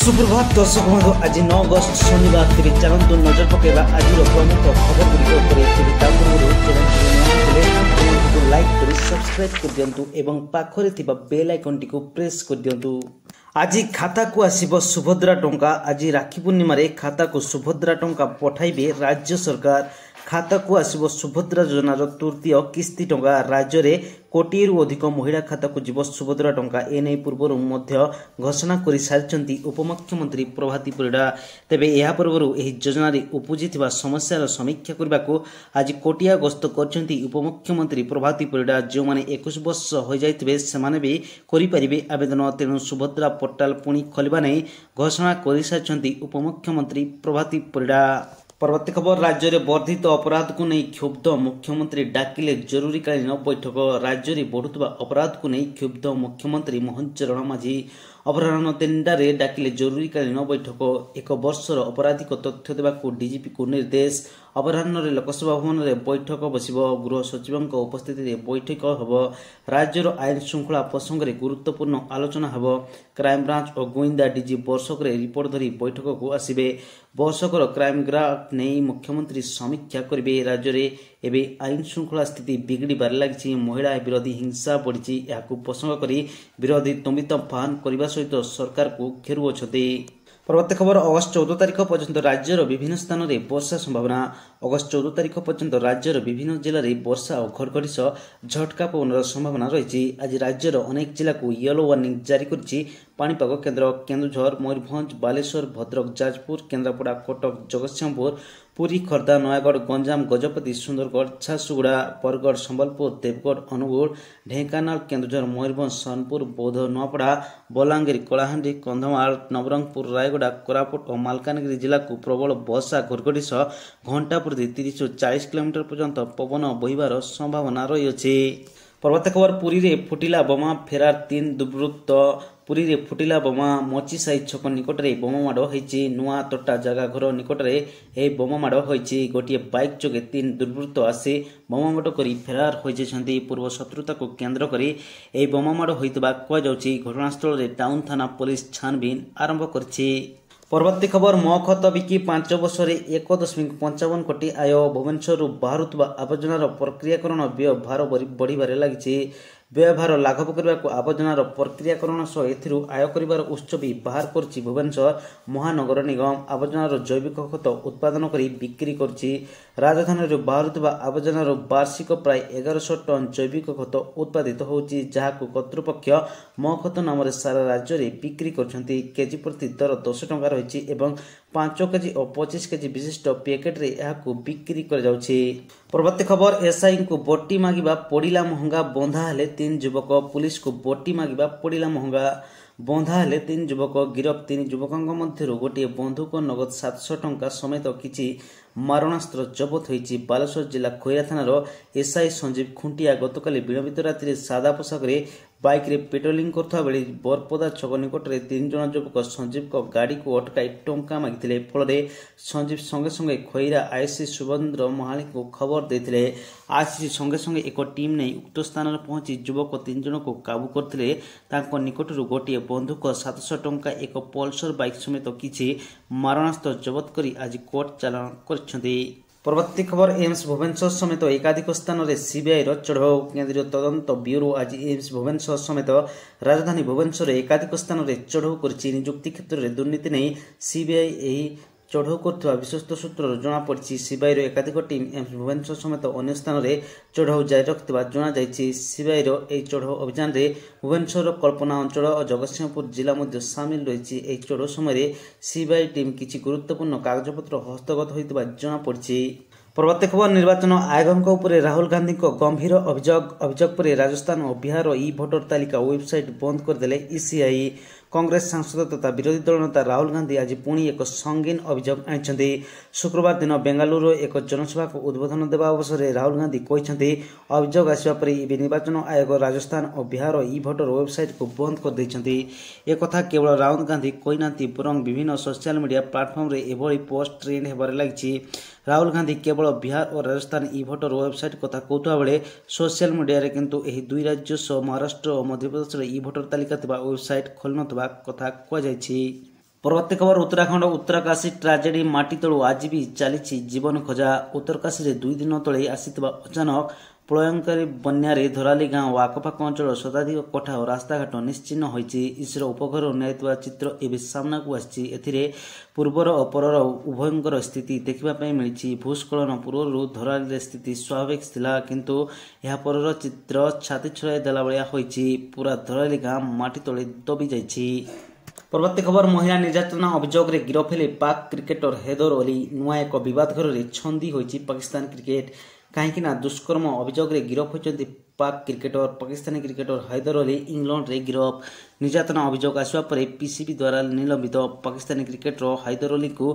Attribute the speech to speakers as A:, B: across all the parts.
A: सुप्रभात दर्शक बंधु आज 9 अगस्त शनिवार तेज चलतु नजर पकेबा आज प्रमुख खबर गुड़िक लाइक कर सब्सक्राइब कर दिंतु एवं पाखरे थिबा बेल आइकन टी प्रेस कर दिंतु। आज खाता को आसीबो सुभद्रा टंका। आज राखी पूर्णिमा रे खाता को सुभद्रा टंका पठाइबे राज्य सरकार। खाता को आसीबो सुभद्रा योजनार तृतीय किस्ती टंका। राज्य रे कोटिरु अधिक महिला खाता को जीव सुभद्रा टंका। एने पूर्वर मध्य घोषणा कर सारी उपमुख्यमंत्री प्रभाती परिड़ा। तेबे यह पूर्व योजना उपजिथिबा समस्यार समीक्षा करने को आज कोटिया गस्त करछंती उपमुख्यमंत्री प्रभाती परिड़ा। जो माने 21 वर्ष हो जाइतिबे सेमाने भी करि परिबे आवेदन। तेणु सुभद्रा पोर्टाल पुणी खोलिबा नै घोषणा कर सारी उपमुख्यमंत्री प्रभाती परिड़ा। परवर्ती खबर राज्य में वर्धित अपराध को नहीं क्षुब्ध मुख्यमंत्री डाकिले जरूरीकालीन बैठक। राज्य में बढ़ुवा अपराध को नहीं क्षुब्ध मुख्यमंत्री मोहन चरण माझी अपराह्न 3टारे डाकिले जरूरीकालीन बैठक। 1 वर्षर अपराधिक तथ्य देवाक डीजीपी को निर्देश। अपराह्न लोकसभा भवन में बैठक बसिब। गृह सचिव उपस्थिति बैठक होब। राज्यर आईन श्रृंखला प्रसंग में गुरुत्वपूर्ण आलोचना होब। क्राइमब्रांच और गुइंदा डीजी वर्षक रिपोर्ट धरी बैठक को आसबे। वर्षकर क्राइमग्राफ नहीं मुख्यमंत्री समीक्षा करेंगे। राज्य में एवं आईन श्रृंखला स्थिति बिगड़बार लगी। महिला विरोधी हिंसा बढ़ी। यह प्रसंग कर विरोधी तुम्बित फान करने सहित सरकार को घेरुअछंती। परवर्ती खबर अगस्त 14 तारिख पर्यंत राज्यर विभिन्न स्थान में वर्षा संभावना। अगस्त 14 तारिख पर्यंत राज्यर विभिन्न जिले में वर्षा और घड़घड़ी सह झटका पवन संभावना रही। आज राज्यर अनेक जिला को येलो वार्निंग जारी करिछि पाणीपाग केन्द्र। केन्दुझर, मयूरभंज, बालेश्वर, भद्रक, जाजपुर, केन्द्रापड़ा, कटक, जगतसिंहपुर, पुरी, खर्दा, नयागढ़, गंजाम, गजपति, सुंदरगढ़, झारसुगुड़ा, बरगढ़, संबलपुर, देवगढ़, अनुगुल, ढेंकानाल, केन्दुझर, मयूरभंज, सोनपुर, बौद्ध, नूआपड़ा, बलांगीर, कलाहांडी, कंधमाल, नवरंगपुर, रायगड़ा, कोरापुट और मालकानगिरी जिला को प्रबल वर्षा घड़घड़ी सह घंटा प्रति 30 ରୁ 40 किलोमीटर पर्यंत पवन बहिबार संभावना रही। परवर्ती खबर पुरी रे फुटिला बोमा फेरार 3 दुर्वृत्त। पुरी रे फुटिला बोमा मोची साई छक निकट में बोमा माड़ होइछि। नुआ तोटा जगह घर निकट में यह बोमा माड़ होइछि। गोटे बाइक जोगे 3 दुर्वृत्त आसी बोमा माड़ करी फेरार होइछन्ति। पूर्व शत्रुता को केन्द्र करी यह बोमा माड़ होइतबा कुआଯାଉଛି। घटनास्थल रे टाउन थाना पुलिस छानबीन आरंभ करछि। परवर्ती खबर मखत बिकी 5 वर्ष में 1.55 कोटी आय। भुवनेश्वर बाहरुवा आवर्जनार प्रक्रियाकरण व्यय भार बढ़िबार लगी। व्ययभार लाघव करने को आवर्जनार प्रक्रियाकरण सह एथिरु आय करिबार उत्स भी बाहर करछि भुवनेश्वर महानगर निगम। आवर्जनार जैविक खत उत्पादन करी बिक्री करछि। राजधानी बाहरुवा आवर्जनार वार्षिक प्राय 1100 टन जैविक खत उत्पादित होछि, जहाको कर्तृपक्ष मखत नाम सारा राज्य में बिक्री करछन्ति। केजी प्रति दर 10 टंका रही एवं 5 केजी और 25 केजी विशिष्ट पैकेट रे यहाको बिक्री कर जाउछि। परवर्ती खबर एसआई को बोटी मागिबा पड़िला महंगा। बंधा हेले 3 युवक। पुलिस को बोटी मागिबा पड़िला महंगा। बंधा हेले 3 युवक गिरफ। 3 युवकों मध्य गोटे बंधुक, नगद 700 टंका समेत किछि मारणास्त्र जबत होइछि। बालेश्वर जिला खैरा थानार एसआई संजीव खुंटिया गतकाली विलंबित राति सादा पोशाक बाइक रे पेट्रोलिंग करथवा बेले बरपदा छक निकट में 3 जन युवक संजीव को गाड़ी को अटकाई टंका मागिथिले। फल संजीव संगे संगे खैरा आईसी सुभेन्द्र महाली को खबर देथिले। आईसी संगे संगे एक टीम नहीं उक्त स्थान में पहुंची युवक 3 जन को काबू करथिले। तांको निकटरू गोटे बंधुक, 700 टंका, एक पल्सर बाइक समेत किछि मारणास्त्र जबत करी आज कोर्ट चालान करछन्ति। परवर्ती खबर एम्स भुवनेश्वर समेत एकाधिक स्थान में सीबीआई चढ़ाऊ। केंद्रीय तदंत ब्यूरो आज एम्स भुवनेश्वर समेत राजधानी भुवनेश्वर एकाधिक स्थान में चढ़ाऊ कर नियुक्ति क्षेत्र में दुर्नीति नहीं सीबीआई चढ़ाऊ कर विश्वस्त सूत्र जमापड़ी। सीबीआई एकाधिक टीम एम्स भुवनेश्वर समेत अन्य स्थान में चढ़ाऊ जारी रखिथिबा जणाଯାଇଛି। सीबीआई चढ़ाऊ अभियान में भुवनेश्वर, कल्पना अंचल और जगतसिंहपुर जिला मध्य सामिल रही। चढ़ाऊ समय सीबीआई टीम किछि गुरुत्वपूर्ण कागजपत्र हस्तगत होइतिबा जणापड़ी। परवर्ती खबर निर्वाचन आयोगों उपर राहुल गांधी को गंभीर अभियोग पर राजस्थान और बिहार ई भोटर तालिका वेबसाइट बंद करदेले ईसीआई। कांग्रेस सांसद तथा विरोधी दल नेता राहुल गांधी आज पुणी एक संगीन अभियोग आनी। शुक्रवार दिन बेंगालुरु एक जनसभा को उद्बोधन देवा अवसर में राहुल गांधी कहते अभियोग आसवा पर निर्वाचन आयोग राजस्थान और बिहार ई भोटर वेबसाइट को बंद कर देइछन्ति। एक कथा केवल राहुल गांधी कहना बरं विभिन्न सोशल मीडिया प्लाटफर्म रे एभली पोस्ट ट्रेंड हेबार लगी। राहुल गांधी केवल बिहार और राजस्थान ई भोटर वेबसाइट कथा कहता बेले सोशल मीडिया रे किंतु एही दुई राज्य सह महाराष्ट्र और मध्यप्रदेश ई भोटर तालिका थिबा वेबसाइट खोल नथबा कथा कह जायछि। ପରବର୍ତ୍ତୀ ଖବର उत्तराखंड उत्तरकाशी ट्राजेडी माटी तଳୁ ଆଜି ବି ଚାଲିଛି ଜୀବନ ଖୋଜା। उत्तरकाशीରେ 2 ଦିନ ତଳେ ଆସିଥିବା ଅଚାନକ ପ୍ରଳୟଙ୍କରୀ ବନ୍ୟାରେ ଧରାଲି ଗାଁ ଓ ଆଖପାଖ ଅଞ୍ଚଳର ଶତାଧିକ କୋଠା ଓ ରାସ୍ତାଘାଟ ନିଶ୍ଚିହ୍ନ ହୋଇଛି। ଇସ୍ରୋ ଉପଗ୍ରହରୁ ନିଆଯାଇଥିବା ଚିତ୍ର ଏବେ ସାମ୍ନାକୁ ଆସିଛି। ଏଥିରେ ପୂର୍ବର ଓ ପରର ଉଭୟଙ୍କର ସ୍ଥିତି ଦେଖିବା ପାଇଁ ମିଳିଛି। ଭୂସ୍ଖଳନ ପୂର୍ବରୁ ଧରାଲିରେ ସ୍ଥିତି ସ୍ୱାଭାବିକ ଥିଲା, କିନ୍ତୁ ଏହା ପରର ଚିତ୍ର ଛାତି ଛଡ଼ାଇ ଦେଲା ଭଳିଆ ହୋଇଛି। ପୁରା ଧରାଲି ଗାଁ ମାଟି ତଳେ ଦବି ଯାଇଛି। ପରବର୍ତ୍ତୀ ଖବର ମହିଳା ନିର୍ଯାତନା ଅଭିଯୋଗରେ ଗିରଫ ହେଲେ ପାକ୍ କ୍ରିକେଟର ହେଦର ଅଲି। ନୂଆ ଏକ ବିବାଦ ଘରରେ ଛନ୍ଦି ହୋଇଛି ପାକିସ୍ତାନ କ୍ରିକେଟ। କାହିଁକି ନା ଦୁଷ୍କର୍ମ ଅଭିଯୋଗରେ ଗିରଫ ହୋଇଛନ୍ତି ପାକ୍ କ୍ରିକେଟର। ପାକିସ୍ତାନୀ କ୍ରିକେଟର ହାଇଦର ଅଲି ଇଂଲଣ୍ଡରେ ଗିରଫ। ନିର୍ଯାତନା ଅଭିଯୋଗ ଆସିବା ପରେ ପିସିବି ଦ୍ୱାରା ନିଲମ୍ବିତ। ପାକିସ୍ତାନୀ କ୍ରିକେଟର ହାଇଦର ଅଲିଙ୍କୁ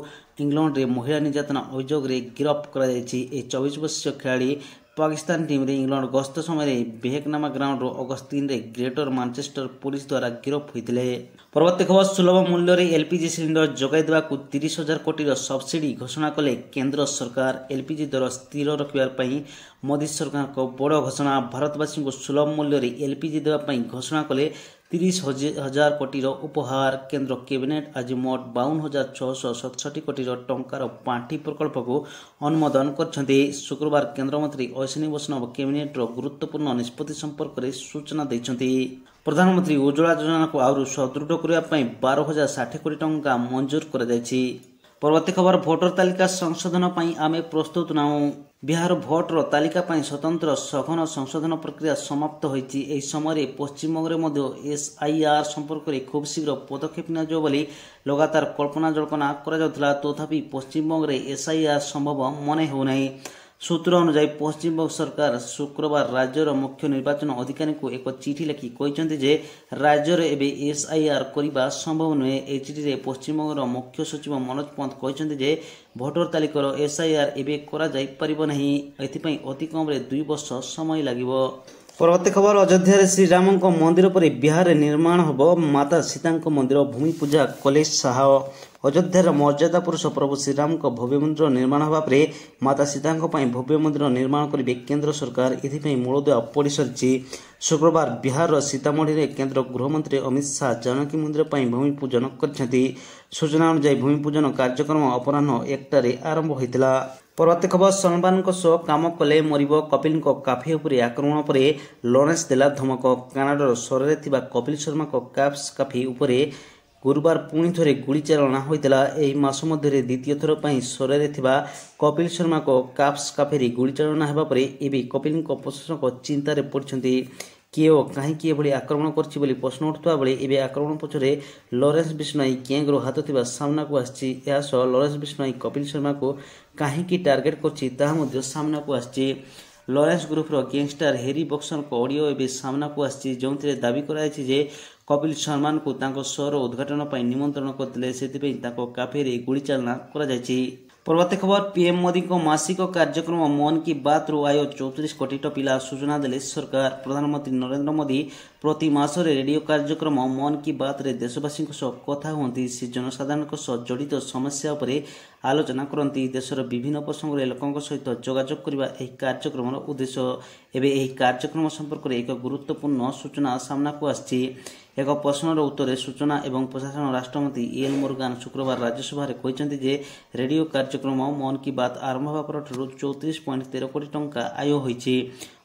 A: ଇଂଲଣ୍ଡରେ ମହିଳା ନିର୍ଯାତନା ଅଭିଯୋଗରେ ଗିରଫ କରାଯାଇଛି। ଏହି 24 ବର୍ଷୀୟ ଖେଳାଳି ପାକିସ୍ତାନ ଟିମ୍ରେ ଇଂଲଣ୍ଡ ଗସ୍ତ ସମୟରେ ବେହେକନାମା ଗ୍ରାଉଣ୍ଡରୁ ଅଗଷ୍ଟ 3ରେ ଗ୍ରେଟର ମାଞ୍ଚେଷ୍ଟର ପୁଲିସ ଦ୍ୱାରା ଗିରଫ ହୋଇଥିଲେ। ପରବର୍ତ୍ତୀ ଖବର ସୁଲଭ ମୂଲ୍ୟରେ ଏଲପିଜି ସିଲିଣ୍ଡର ଯୋଗାଇ ଦେବାକୁ 30,000 କୋଟିର ସବସିଡି ଘୋଷଣା କଲେ କେନ୍ଦ୍ର ସରକାର। ଏଲପିଜି ଦର ସ୍ଥିର ରଖିବା ପାଇଁ ମୋଦି ସରକାରଙ୍କ ବଡ଼ ଘୋଷଣା। ଭାରତବାସୀଙ୍କୁ ସୁଲଭ ମୂଲ୍ୟରେ ଏଲପିଜି ଦେବା ପାଇଁ ଘୋଷଣା କଲେ 30,000 କୋଟିର ଉପହାର। କେନ୍ଦ୍ର କ୍ୟାବିନେଟ୍ ଆଜି ମୋଟ 52,667 କୋଟିର ଟଙ୍କାର ପାଣ୍ଠି ପ୍ରକଳ୍ପକୁ ଅନୁମୋଦନ କରିଛନ୍ତି। ଶୁକ୍ରବାର କେନ୍ଦ୍ରମନ୍ତ୍ରୀ ଅଶ୍ୱିନୀ ବୈଷ୍ଣବ କ୍ୟାବିନେଟ୍ର ଗୁରୁତ୍ୱପୂର୍ଣ୍ଣ ନିଷ୍ପତ୍ତି ସମ୍ପର୍କରେ ସୂଚନା ଦେଇଛନ୍ତି। ପ୍ରଧାନମନ୍ତ୍ରୀ ଉଜ୍ଜ୍ୱଳା ଯୋଜନାକୁ ଆହୁରି ସୁଦୃଢ଼ କରିବା ପାଇଁ 12,060 କୋଟି ଟଙ୍କା ମଞ୍ଜୁର କରାଯାଇଛି। ପରବର୍ତ୍ତୀ ଖବର ଭୋଟର ତାଲିକା ସଂଶୋଧନ ପାଇଁ ଆମେ ପ୍ରସ୍ତୁତ ନାହୁଁ। ବିହାର ଭୋଟର ତାଲିକା ପାଇଁ ସ୍ୱତନ୍ତ୍ର ସଘନ ସଂଶୋଧନ ପ୍ରକ୍ରିୟା ସମାପ୍ତ ହୋଇଛି। ଏହି ସମୟରେ ପଶ୍ଚିମବଙ୍ଗରେ ମଧ୍ୟ ଏସ୍ଆଇଆର୍ ସମ୍ପର୍କରେ ଖୁବ୍ ଶୀଘ୍ର ପଦକ୍ଷେପ ନିଆଯିବ ବୋଲି ଲଗାତାର କଳ୍ପନା ଜଳ୍ପନା କରାଯାଉଥିଲା। ତଥାପି ପଶ୍ଚିମବଙ୍ଗରେ ଏସ୍ଆଇଆର୍ ସମ୍ଭବ ମନେ ହେଉନାହିଁ। ସୂତ୍ର ଅନୁଯାୟୀ ପଶ୍ଚିମବଙ୍ଗ ସରକାର ଶୁକ୍ରବାର ରାଜ୍ୟର ମୁଖ୍ୟ ନିର୍ବାଚନ ଅଧିକାରୀଙ୍କୁ ଏକ ଚିଠି ଲେଖି କହିଛନ୍ତି ଯେ ରାଜ୍ୟରେ ଏବେ ଏସ୍ଆଇଆର୍ କରିବା ସମ୍ଭବ ନୁହେଁ। ଏହି ଚିଠିରେ ପଶ୍ଚିମବଙ୍ଗର ମୁଖ୍ୟ ସଚିବ ମନୋଜ ପନ୍ତ କହିଛନ୍ତି ଯେ ଭୋଟର ତାଲିକାର ଏସ୍ଆଇଆର୍ ଏବେ କରାଯାଇପାରିବ ନାହିଁ। ଏଥିପାଇଁ ଅତି କମ୍ରେ 2 ବର୍ଷ ସମୟ ଲାଗିବ। ପରବର୍ତ୍ତୀ ଖବର ଅଯୋଧ୍ୟାରେ ଶ୍ରୀରାମଙ୍କ ମନ୍ଦିର ପରେ ବିହାରରେ ନିର୍ମାଣ ହେବ ମାତା ସୀତାଙ୍କ ମନ୍ଦିର। ଭୂମି ପୂଜା କଲେ ଶାହ। ଅଯୋଧ୍ୟାର ମର୍ଯ୍ୟାଦା ପୁରୁଷ ପ୍ରଭୁ ଶ୍ରୀରାମଙ୍କ ଭବ୍ୟ ମନ୍ଦିର ନିର୍ମାଣ ହେବା ପରେ ମାତା ସୀତାଙ୍କ ପାଇଁ ଭବ୍ୟ ମନ୍ଦିର ନିର୍ମାଣ କରିବେ କେନ୍ଦ୍ର ସରକାର। ଏଥିପାଇଁ ମୂଳଦୁଆ ପଡ଼ି ସରିଛି। ଶୁକ୍ରବାର ବିହାରର ସୀତାମଢ଼ୀରେ କେନ୍ଦ୍ର ଗୃହମନ୍ତ୍ରୀ ଅମିତ ଶାହ ଜାନକୀ ମନ୍ଦିର ପାଇଁ ଭୂମି ପୂଜନ କରିଛନ୍ତି। ସୂଚନା ଅନୁଯାୟୀ ଭୂମି ପୂଜନ କାର୍ଯ୍ୟକ୍ରମ ଅପରାହ୍ନ 1ଟାରେ ଆରମ୍ଭ ହୋଇଥିଲା। ପରବର୍ତ୍ତୀ ଖବର ସଲମାନଙ୍କ ସହ କାମ କଲେ ମରିବ। କପିଲଙ୍କ କାଫେ ଉପରେ ଆକ୍ରମଣ ପରେ ଲରେନ୍ସ ଦେଲା ଧମକ। କାନାଡାର ସୋରରେ ଥିବା କପିଲ ଶର୍ମାଙ୍କ କ୍ୟାବ୍ସ କାଫେ ଉପରେ ଗୁରୁବାର ପୁଣି ଥରେ ଗୁଳିଚାଳନା ହୋଇଥିଲା। ଏହି ମାସ ମଧ୍ୟରେ ଦ୍ୱିତୀୟ ଥର ପାଇଁ ସୋରରେ ଥିବା କପିଲ ଶର୍ମାଙ୍କ କ୍ୟାବ୍ସ କାଫେରେ ଗୁଳିଚାଳନା ହେବା ପରେ ଏବେ କପିଲଙ୍କ ପ୍ରଶଂସକ ଚିନ୍ତାରେ ପଡ଼ିଛନ୍ତି। କିଏ ଓ କାହିଁକି ଏଭଳି ଆକ୍ରମଣ କରିଛି ବୋଲି ପ୍ରଶ୍ନ ଉଠୁଥିବା ବେଳେ ଏବେ ଆକ୍ରମଣ ପଛରେ ଲରେନ୍ସ ବିଷ୍ଣୋଇ ଗ୍ୟାଙ୍ଗର ହାତ ଥିବା ସାମ୍ନାକୁ ଆସିଛି। ଏହା ସହ ଲରେନ୍ସ ବିଷ୍ଣୋଇ କପିଲ ଶର୍ମାଙ୍କୁ କାହିଁକି ଟାର୍ଗେଟ କରିଛି ତାହା ମଧ୍ୟ ସାମ୍ନାକୁ ଆସିଛି। ଲରେନ୍ସ ଗ୍ରୁପର ଗ୍ୟାଙ୍ଗଷ୍ଟାର ହେରି ବକ୍ସରଙ୍କ ଅଡିଓ ଏବେ ସାମ୍ନାକୁ ଆସିଛି, ଯେଉଁଥିରେ ଦାବି କରାଯାଇଛି ଯେ କପିଲ ଶର୍ମାଙ୍କୁ ତାଙ୍କ ଶୋର ଉଦ୍ଘାଟନ ପାଇଁ ନିମନ୍ତ୍ରଣ କରିଥିଲେ, ସେଥିପାଇଁ ତାଙ୍କ କାଫେରେ ଗୁଳିଚାଳନା କରାଯାଇଛି। ପରବର୍ତ୍ତୀ ଖବର ପିଏମ୍ ମୋଦିଙ୍କ ମାସିକ କାର୍ଯ୍ୟକ୍ରମ ମନ୍ କି ବାତ୍ରୁ ଆୟ 34 କୋଟି ଟପିଲା। ସୂଚନା ଦେଲେ ସରକାର। ପ୍ରଧାନମନ୍ତ୍ରୀ ନରେନ୍ଦ୍ର ମୋଦି ପ୍ରତି ମାସରେ ରେଡିଓ କାର୍ଯ୍ୟକ୍ରମ ମନ୍ କି ବାତ୍ରେ ଦେଶବାସୀଙ୍କ ସହ କଥା ହୁଅନ୍ତି। ସେ ଜନସାଧାରଣଙ୍କ ସହ ଜଡ଼ିତ ସମସ୍ୟା ଉପରେ ଆଲୋଚନା କରନ୍ତି। ଦେଶର ବିଭିନ୍ନ ପ୍ରସଙ୍ଗରେ ଲୋକଙ୍କ ସହିତ ଯୋଗାଯୋଗ କରିବା ଏହି କାର୍ଯ୍ୟକ୍ରମର ଉଦ୍ଦେଶ୍ୟ। ଏବେ ଏହି କାର୍ଯ୍ୟକ୍ରମ ସମ୍ପର୍କରେ ଏକ ଗୁରୁତ୍ୱପୂର୍ଣ୍ଣ ସୂଚନା ସାମ୍ନାକୁ ଆସିଛି। ଏକ ପ୍ରଶ୍ନର ଉତ୍ତରରେ ସୂଚନା ଏବଂ ପ୍ରଶାସନ ରାଷ୍ଟ୍ରମନ୍ତ୍ରୀ ଏଲ୍ ମୋର୍ଗାନ ଶୁକ୍ରବାର ରାଜ୍ୟସଭାରେ କହିଛନ୍ତି ଯେ ରେଡିଓ କାର୍ଯ୍ୟକ୍ରମ ମନ୍ କି ବାତ୍ ଆରମ୍ଭ ହେବା ପରଠାରୁ 34.13 କୋଟି ଟଙ୍କା ଆୟ ହୋଇଛି।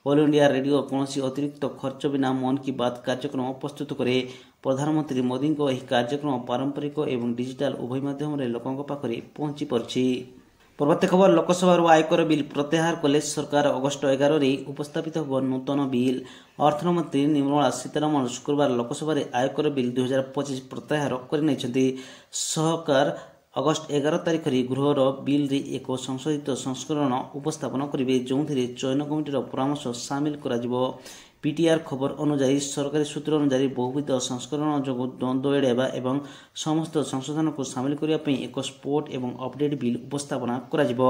A: ଅଲ୍ ଇଣ୍ଡିଆ ରେଡିଓ କୌଣସି ଅତିରିକ୍ତ ଖର୍ଚ୍ଚ ବିନା ମନ୍ କି ବାତ୍ କାର୍ଯ୍ୟକ୍ରମ ପ୍ରସ୍ତୁତ କରେ। ପ୍ରଧାନମନ୍ତ୍ରୀ ମୋଦିଙ୍କ ଏହି କାର୍ଯ୍ୟକ୍ରମ ପାରମ୍ପରିକ ଏବଂ ଡିଜିଟାଲ ଉଭୟ ମାଧ୍ୟମରେ ଲୋକଙ୍କ ପାଖରେ ପହଞ୍ଚି ପାରୁଛି। ପରବର୍ତ୍ତୀ ଖବର ଲୋକସଭାରୁ ଆୟକର ବିଲ୍ ପ୍ରତ୍ୟାହାର କଲେ ସରକାର। ଅଗଷ୍ଟ 11ରେ ଉପସ୍ଥାପିତ ହେବ ନୂତନ ବିଲ୍। ଅର୍ଥମନ୍ତ୍ରୀ ନିର୍ମଳା ସୀତାରମଣ ଶୁକ୍ରବାର ଲୋକସଭାରେ ଆୟକର ବିଲ୍ 2025 ପ୍ରତ୍ୟାହାର କରିନେଇଛନ୍ତି। ସରକାର ଅଗଷ୍ଟ 11 ତାରିଖରେ ଗୃହର ବିଲ୍ରେ ଏକ ସଂଶୋଧିତ ସଂସ୍କରଣ ଉପସ୍ଥାପନ କରିବେ, ଯେଉଁଥିରେ ଚୟନ କମିଟିର ପରାମର୍ଶ ସାମିଲ କରାଯିବ। ପିଟିଆର୍ ଖବର ଅନୁଯାୟୀ ସରକାରୀ ସୂତ୍ର ଅନୁଯାୟୀ ବହୁବିଧ ସଂସ୍କରଣ ଯୋଗୁଁ ଦ୍ୱନ୍ଦ୍ୱ ଏଡ଼ାଇବା ଏବଂ ସମସ୍ତ ସଂଶୋଧନକୁ ସାମିଲ କରିବା ପାଇଁ ଏକ ସ୍ପୋର୍ଟ ଏବଂ ଅପଡେଟ୍ ବିଲ୍ ଉପସ୍ଥାପନ କରାଯିବ।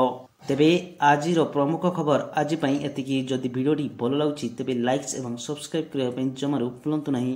A: ତେବେ ଆଜିର ପ୍ରମୁଖ ଖବର ଆଜି ପାଇଁ ଏତିକି। ଯଦି ଭିଡ଼ିଓଟି ଭଲ ଲାଗୁଛି ତେବେ ଲାଇକ୍ସ ଏବଂ ସବସ୍କ୍ରାଇବ୍ କରିବା ପାଇଁ ଜମାରୁ ଭୁଲନ୍ତୁ ନାହିଁ।